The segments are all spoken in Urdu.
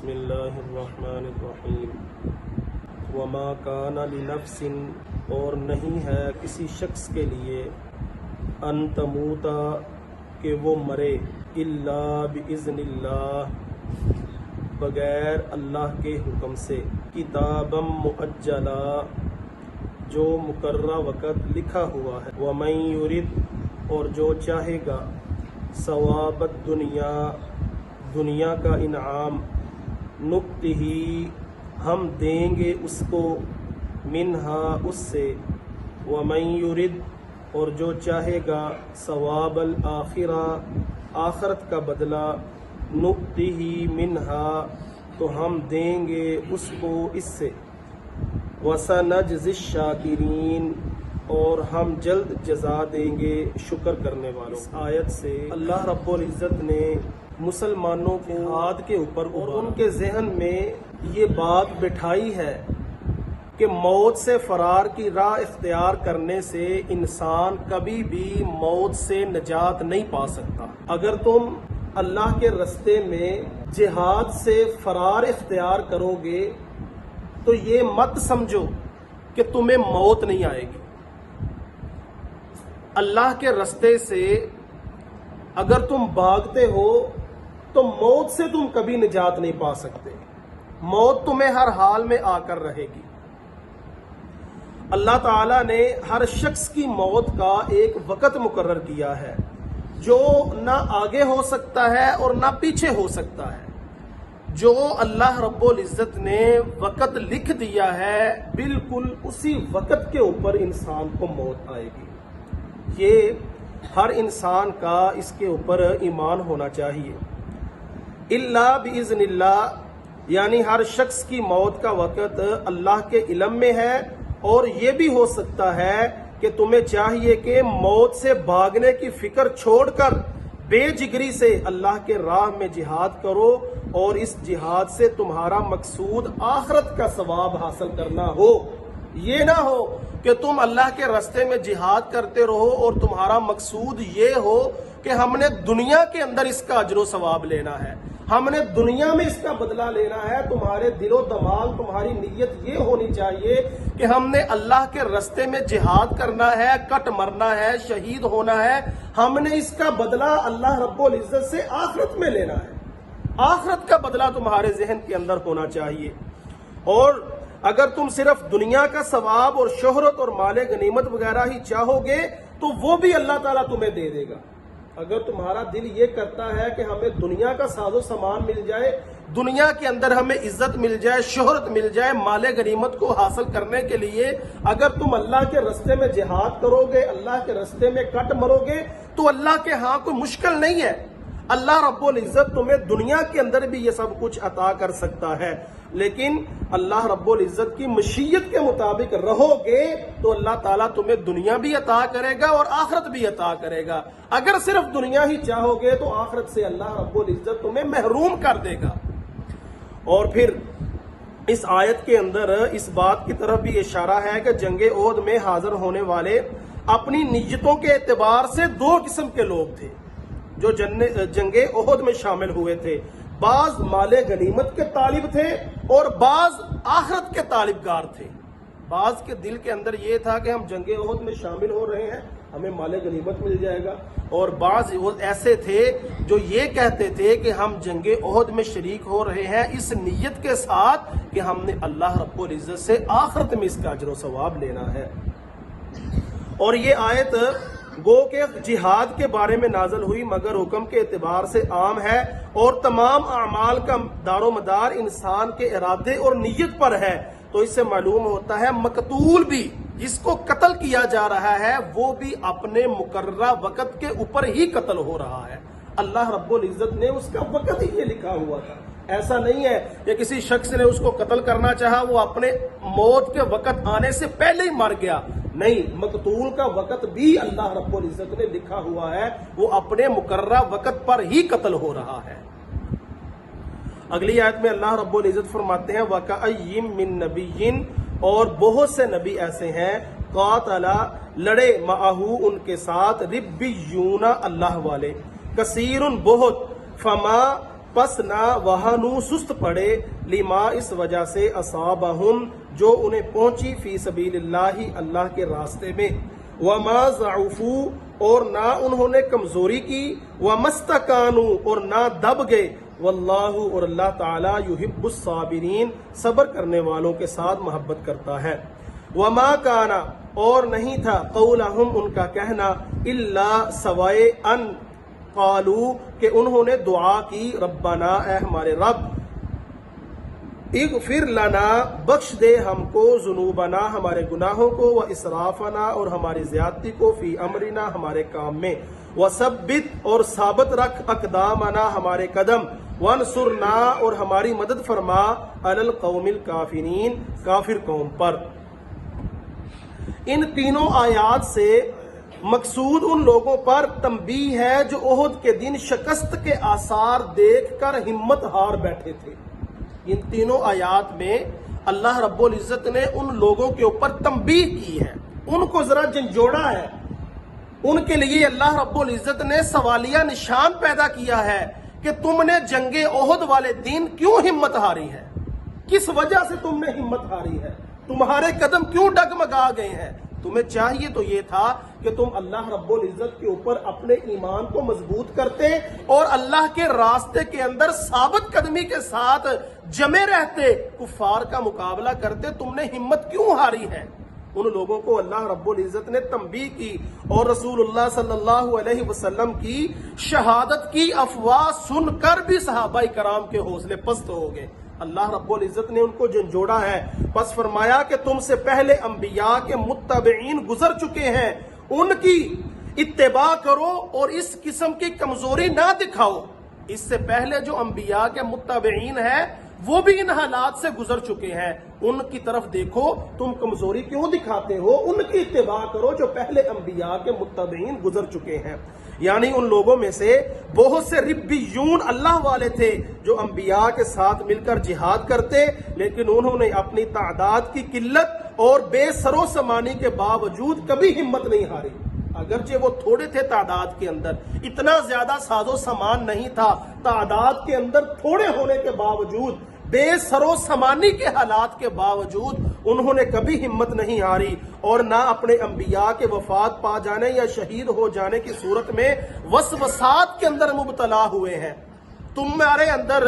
بسم اللہ الرحمن الرحیم وما کان لنفس اور نہیں ہے کسی شخص کے لیے ان تموتا کہ وہ مرے الا باذن اللہ بغیر اللہ کے حکم سے کتابا مؤجلا جو مقررہ وقت لکھا ہوا ہے ومن یرد اور جو چاہے گا ثواب الدنیا دنیا کا انعام نؤتہ ہم دیں گے اس کو منہا اس سے ومن یرد اور جو چاہے گا ثواب الآخرہ آخرت کا بدلہ نؤتہ منہا تو ہم دیں گے اس کو اس سے وسنجزی الشاکرین اور ہم جلد جزا دیں گے شکر کرنے والوں۔ اس آیت سے اللہ رب العزت نے مسلمانوں کو جہاد کے اوپر اور ان کے ذہن میں یہ بات بٹھائی ہے کہ موت سے فرار کی راہ اختیار کرنے سے انسان کبھی بھی موت سے نجات نہیں پا سکتا۔ اگر تم اللہ کے راستے میں جہاد سے فرار اختیار کرو گے تو یہ مت سمجھو کہ تمہیں موت نہیں آئے گی۔ اللہ کے راستے سے اگر تم بھاگتے ہو تو موت سے تم کبھی نجات نہیں پا سکتے، موت تمہیں ہر حال میں آ کر رہے گی۔ اللہ تعالیٰ نے ہر شخص کی موت کا ایک وقت مقرر کیا ہے جو نہ آگے ہو سکتا ہے اور نہ پیچھے ہو سکتا ہے۔ جو اللہ رب العزت نے وقت لکھ دیا ہے بالکل اسی وقت کے اوپر انسان کو موت آئے گی۔ یہ ہر انسان کا اس کے اوپر ایمان ہونا چاہیے۔ اللہ باذن اللہ یعنی ہر شخص کی موت کا وقت اللہ کے علم میں ہے، اور یہ بھی ہو سکتا ہے کہ تمہیں چاہیے کہ موت سے بھاگنے کی فکر چھوڑ کر بے جگری سے اللہ کے راہ میں جہاد کرو، اور اس جہاد سے تمہارا مقصود آخرت کا ثواب حاصل کرنا ہو۔ یہ نہ ہو کہ تم اللہ کے راستے میں جہاد کرتے رہو اور تمہارا مقصود یہ ہو کہ ہم نے دنیا کے اندر اس کا اجر و ثواب لینا ہے، ہم نے دنیا میں اس کا بدلہ لینا ہے۔ تمہارے دل و دماغ تمہاری نیت یہ ہونی چاہیے کہ ہم نے اللہ کے راستے میں جہاد کرنا ہے، کٹ مرنا ہے، شہید ہونا ہے، ہم نے اس کا بدلہ اللہ رب العزت سے آخرت میں لینا ہے۔ آخرت کا بدلہ تمہارے ذہن کے اندر ہونا چاہیے۔ اور اگر تم صرف دنیا کا ثواب اور شہرت اور مال غنیمت وغیرہ ہی چاہو گے تو وہ بھی اللہ تعالیٰ تمہیں دے دے گا۔ اگر تمہارا دل یہ کرتا ہے کہ ہمیں دنیا کا ساز و سامان مل جائے، دنیا کے اندر ہمیں عزت مل جائے، شہرت مل جائے، مال غنیمت کو حاصل کرنے کے لیے اگر تم اللہ کے راستے میں جہاد کرو گے، اللہ کے راستے میں کٹ مرو گے تو اللہ کے ہاں کوئی مشکل نہیں ہے۔ اللہ رب العزت تمہیں دنیا کے اندر بھی یہ سب کچھ عطا کر سکتا ہے، لیکن اللہ رب العزت کی مشیت کے مطابق رہو گے تو اللہ تعالیٰ تمہیں دنیا بھی عطا کرے گا اور آخرت بھی عطا کرے گا۔ اگر صرف دنیا ہی چاہو گے تو آخرت سے اللہ رب العزت تمہیں محروم کر دے گا۔ اور پھر اس آیت کے اندر اس بات کی طرف بھی اشارہ ہے کہ جنگ احد میں حاضر ہونے والے اپنی نیتوں کے اعتبار سے دو قسم کے لوگ تھے جو جنگ احد میں شامل ہوئے تھے۔ بعض مال غنیمت کے طالب تھے اور بعض آخرت کے طالبگار تھے۔ بعض کے دل کے اندر یہ تھا کہ ہم جنگ احد میں شامل ہو رہے ہیں، ہمیں مال غنیمت مل جائے گا، اور بعض ایسے تھے جو یہ کہتے تھے کہ ہم جنگ احد میں شریک ہو رہے ہیں اس نیت کے ساتھ کہ ہم نے اللہ رب العزت سے آخرت میں اس کا اجر و ثواب لینا ہے۔ اور یہ آیت گو کہ جہاد کے بارے میں نازل ہوئی مگر حکم کے اعتبار سے عام ہے، اور تمام اعمال کا دار و مدار انسان کے ارادے اور نیت پر ہے۔ تو اس سے معلوم ہوتا ہے مقتول بھی، جس کو قتل کیا جا رہا ہے، وہ بھی اپنے مقررہ وقت کے اوپر ہی قتل ہو رہا ہے۔ اللہ رب العزت نے اس کا وقت ہی یہ لکھا ہوا تھا۔ ایسا نہیں ہے کہ کسی شخص نے اس کو قتل کرنا چاہا، وہ اپنے موت کے وقت آنے سے پہلے ہی مر گیا۔ نہیں، مقتول کا وقت بھی اللہ رب العزت نے لکھا ہوا ہے، وہ اپنے مقررہ وقت پر ہی قتل ہو رہا ہے۔ اگلی آیت میں اللہ رب العزت فرماتے ہیں وَكَأَيٍّ مِّن نَبِيٍّ اور بہت سے نبی ایسے ہیں قاتل لڑے معہو ان کے ساتھ ربیون اللہ والے، کثیر بہت، فما پس نہ وہنو سست پڑے لما اس وجہ سے اصابہم جو انہیں پہنچی فی سبیل اللہ اللہ کے راستے میں، وما ضعفوا اور نہ انہوں نے کمزوری کی، ومستکانوا اور نہ دب گئے، واللہ اور اللہ تعالی یحب الصابرین صبر کرنے والوں کے ساتھ محبت کرتا ہے۔ وما کانا اور نہیں تھا قولہم ان کا کہنا الا سوائے ان قالوا کہ انہوں نے دعا کی ربنا اے ہمارے رب اغفر لنا بخش دے ہم کو ذنوبنا ہمارے گناہوں کو، و اسرافنا اور ہماری زیادتی کو، فی امرنا ہمارے کام میں، وثبت اور ثابت رکھ اقدامنا ہمارے قدم، وانصرنا اور ہماری مدد فرما علی القوم الکافرین کافر قوم پر۔ ان تینوں آیات سے مقصود ان لوگوں پر تنبیہ ہے جو احد کے دن شکست کے آثار دیکھ کر ہمت ہار بیٹھے تھے۔ ان تینوں آیات میں اللہ رب العزت نے ان لوگوں کے اوپر تنبیہ کی ہے، ان کو ذرا جھنجھوڑا ہے، ان کے لیے اللہ رب العزت نے سوالیہ نشان پیدا کیا ہے کہ تم نے جنگ احد والے دن کیوں ہمت ہاری ہے، کس وجہ سے تم نے ہمت ہاری ہے، تمہارے قدم کیوں ڈگمگا گئے ہیں۔ تمہیں چاہیے تو یہ تھا کہ تم اللہ رب العزت کے اوپر اپنے ایمان کو مضبوط کرتے اور اللہ کے راستے کے اندر ثابت قدمی کے ساتھ جمے رہتے، کفار کا مقابلہ کرتے، تم نے ہمت کیوں ہاری ہے۔ ان لوگوں کو اللہ رب العزت نے تنبیہ کی، اور رسول اللہ صلی اللہ علیہ وسلم کی شہادت کی افواہ سن کر بھی صحابہ کرام کے حوصلے پست ہو گئے۔ اللہ رب العزت نے ان کو جھنجھوڑا ہے، پس فرمایا کہ تم سے پہلے انبیاء کے متبعین گزر چکے ہیں، ان کی اتباع کرو اور اس قسم کی کمزوری نہ دکھاؤ۔ اس سے پہلے جو انبیاء کے متبعین ہیں وہ بھی ان حالات سے گزر چکے ہیں، ان کی طرف دیکھو، تم کمزوری کیوں دکھاتے ہو، ان کی اتباع کرو جو پہلے انبیاء کے متبعین گزر چکے ہیں۔ یعنی ان لوگوں میں سے بہت سے ربیون اللہ والے تھے جو انبیاء کے ساتھ مل کر جہاد کرتے، لیکن انہوں نے اپنی تعداد کی قلت اور بے سر و سامانی کے باوجود کبھی ہمت نہیں ہاری۔ اگرچہ وہ تھوڑے تھے تعداد کے اندر، اتنا زیادہ ساز و سامان نہیں تھا، تعداد کے اندر تھوڑے ہونے کے باوجود، بے سر و سامانی کے حالات کے باوجود انہوں نے کبھی ہمت نہیں ہاری، اور نہ اپنے انبیاء کے وفات پا جانے یا شہید ہو جانے کی صورت میں وسوسات کے اندر مبتلا ہوئے ہیں۔ تمہارے اندر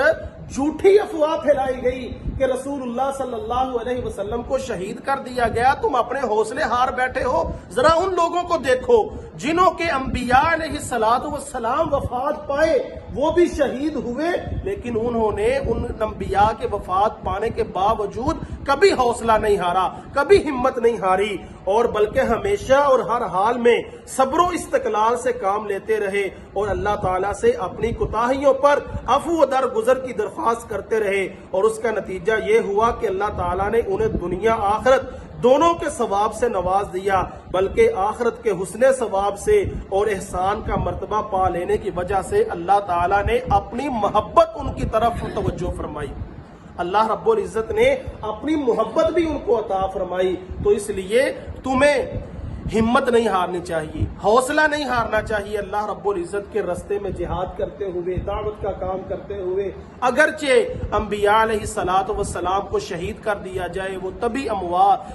جھوٹی افواہ پھیلائی گئی کہ رسول اللہ صلی اللہ علیہ وسلم کو شہید کر دیا گیا، تم اپنے حوصلے ہار بیٹھے ہو۔ ذرا ان لوگوں کو دیکھو جنہوں کے انبیاء علیہ السلام وفات پائے، وہ بھی شہید ہوئے، لیکن انہوں نے ان انبیاء کے وفات پانے کے باوجود کبھی حوصلہ نہیں ہارا، کبھی ہمت نہیں ہاری، اور بلکہ ہمیشہ اور ہر حال میں صبر و استقلال سے کام لیتے رہے، اور اللہ تعالیٰ سے اپنی کوتاہیوں پر عفو و درگزر کی درخواست کرتے رہے، اور اس کا نتیجہ یہ ہوا کہ اللہ تعالیٰ نے انہیں دنیا آخرت دونوں کے ثواب سے نواز دیا، بلکہ آخرت کے حسن ثواب سے اور احسان کا مرتبہ پا لینے کی وجہ سے اللہ تعالیٰ نے اپنی محبت ان کی طرف توجہ فرمائی، اللہ رب العزت نے اپنی محبت بھی ان کو عطا فرمائی۔ تو اس لیے تمہیں ہمت نہیں ہارنی چاہیے، حوصلہ نہیں ہارنا چاہیے اللہ رب العزت کے راستے میں جہاد کرتے ہوئے، دعوت کا کام کرتے ہوئے۔ اگرچہ انبیاء علیہ السلام کو شہید کر دیا جائے، وہ تبھی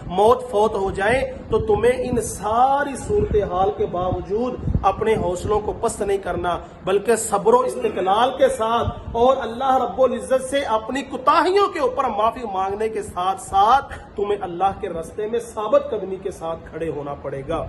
موت فوت ہو جائیں، تو تمہیں ان ساری صورتحال کے باوجود اپنے حوصلوں کو پست نہیں کرنا، بلکہ صبر و استقلال کے ساتھ اور اللہ رب العزت سے اپنی کوتاہیوں کے اوپر معافی مانگنے کے ساتھ ساتھ تمہیں اللہ کے راستے میں ثابت قدمی کے ساتھ کھڑے ہونا پڑے گا۔